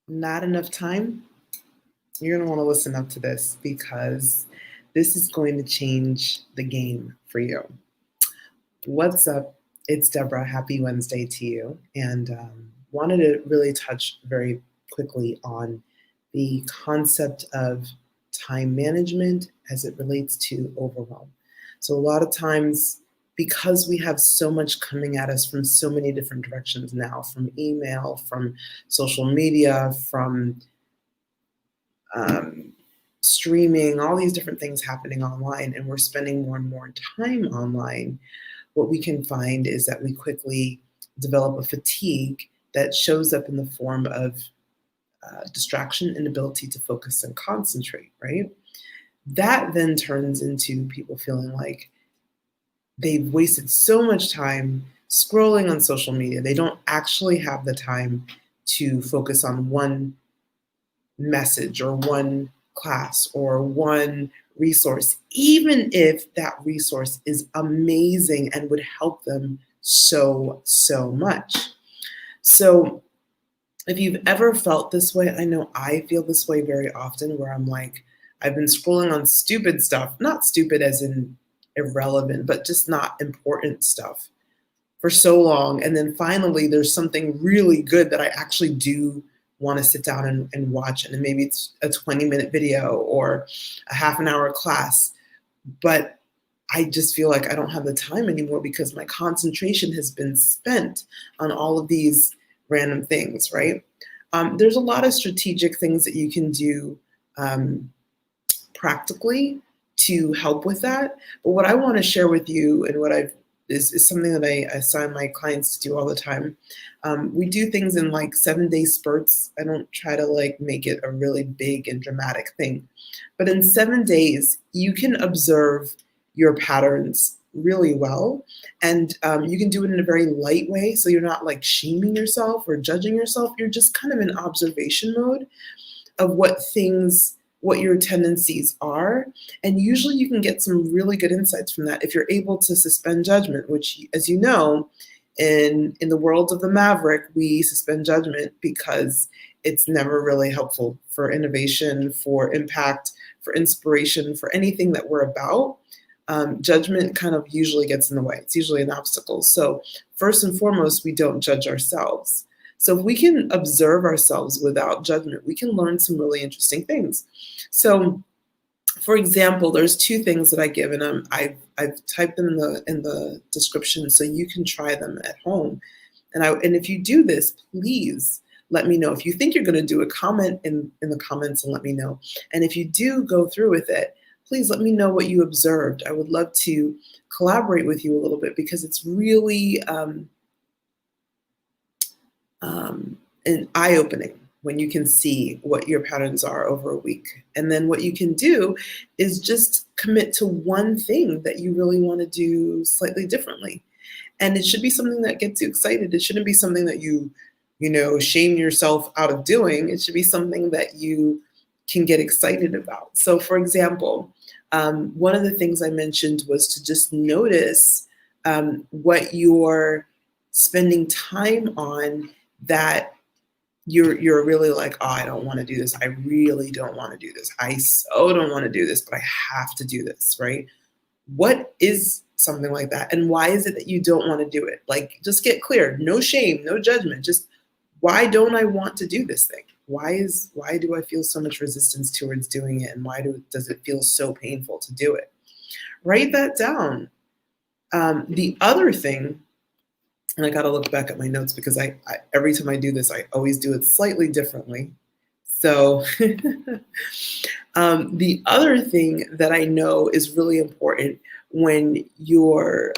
Not enough time? You're going to want to listen up to this because this is going to change the game for you. What's up? It's Deborah. Happy Wednesday to you. And wanted to really touch very quickly on the concept of time management as it relates to overwhelm. So a lot of times, because we have so much coming at us from so many different directions now, from email, from social media, from streaming, all these different things happening online, and we're spending more and more time online, what we can find is that we quickly develop a fatigue that shows up in the form of distraction, inability to focus and concentrate, right? That then turns into people feeling like they've wasted so much time scrolling on social media. They don't actually have the time to focus on one message or one class or one resource, even if that resource is amazing and would help them so much. So if you've ever felt this way, I know I feel this way very often, where I'm like, I've been scrolling on stupid stuff, not stupid as in irrelevant, but just not important stuff for so long. And then finally, there's something really good that I actually do want to sit down and watch. And maybe it's a 20-minute video or a half an hour class, but I just feel like I don't have the time anymore because my concentration has been spent on all of these random things, right? There's a lot of strategic things that you can do practically to help with that. But what I want to share with you and what is something that I assign my clients to do all the time. We do things in like 7-day spurts. I don't try to like make it a really big and dramatic thing. But in 7 days, you can observe your patterns really well. And you can do it in a very light way. So you're not like shaming yourself or judging yourself. You're just kind of in observation mode of what your tendencies are. And usually you can get some really good insights from that if you're able to suspend judgment, which, as you know, in the world of the maverick, we suspend judgment because it's never really helpful for innovation, for impact, for inspiration, for anything that we're about. Judgment kind of usually gets in the way. It's usually an obstacle. So first and foremost, we don't judge ourselves. So if we can observe ourselves without judgment, we can learn some really interesting things. So, for example, there's 2 things that I give, and I've typed them in the description so you can try them at home. And if you do this, please let me know. If you think you're going to do a comment in the comments, and let me know. And if you do go through with it, please let me know what you observed. I would love to collaborate with you a little bit because it's really and eye-opening when you can see what your patterns are over a week. And then what you can do is just commit to one thing that you really want to do slightly differently. And it should be something that gets you excited. It shouldn't be something that you shame yourself out of doing. It should be something that you can get excited about. So for example, one of the things I mentioned was to just notice what you're spending time on that you're really like, oh, I don't want to do this. I really don't want to do this. I so don't want to do this, but I have to do this, right? What is something like that? And why is it that you don't want to do it? Like, just get clear. No shame, no judgment. Just, why don't I want to do this thing? Why do I feel so much resistance towards doing it? And why does it feel so painful to do it? Write that down. The other thing, and I got to look back at my notes because I every time I do this, I always do it slightly differently. So the other thing that I know is really important when you're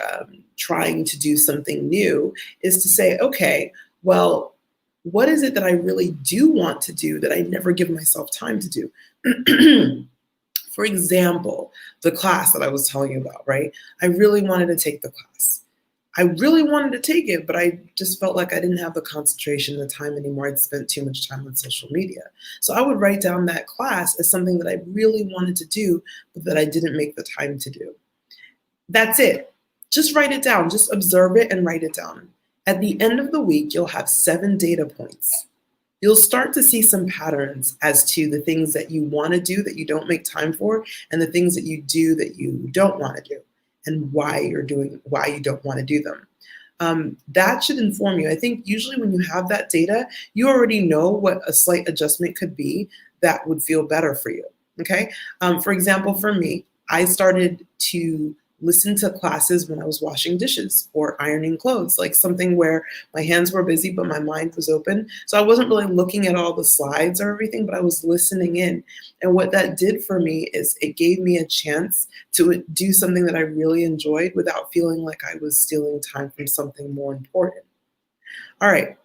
trying to do something new is to say, okay, well, what is it that I really do want to do that I never give myself time to do? For example, the class that I was telling you about, right? I really wanted to take the class. I really wanted to take it, but I just felt like I didn't have the concentration, the time anymore. I'd spent too much time on social media. So I would write down that class as something that I really wanted to do, but that I didn't make the time to do. That's it. Just write it down. Just observe it and write it down. At the end of the week, you'll have 7 data points. you'll start to see some patterns as to the things that you want to do that you don't make time for, and the things that you do that you don't want to do, and why you don't want to do them. That should inform you. I think usually when you have that data, you already know what a slight adjustment could be that would feel better for you. Okay. For example, for me, I started to listen to classes when I was washing dishes or ironing clothes, like something where my hands were busy, but my mind was open. So I wasn't really looking at all the slides or everything, but I was listening in. And what that did for me is it gave me a chance to do something that I really enjoyed without feeling like I was stealing time from something more important. All right.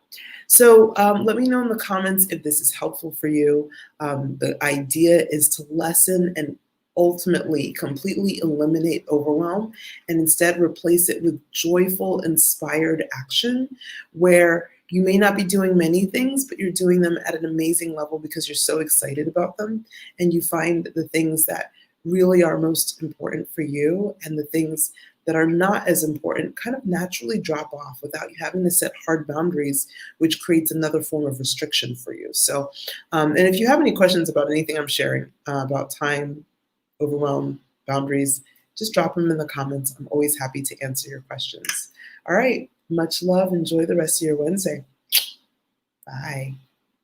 So let me know in the comments if this is helpful for you. The idea is to lessen and ultimately completely eliminate overwhelm and instead replace it with joyful, inspired action where you may not be doing many things, but you're doing them at an amazing level because you're so excited about them, and you find the things that really are most important for you, and the things that are not as important kind of naturally drop off without you having to set hard boundaries, which creates another form of restriction for you. So, and if you have any questions about anything I'm sharing about time, overwhelm, boundaries, just drop them in the comments. I'm always happy to answer your questions. All right, much love. Enjoy the rest of your Wednesday. Bye.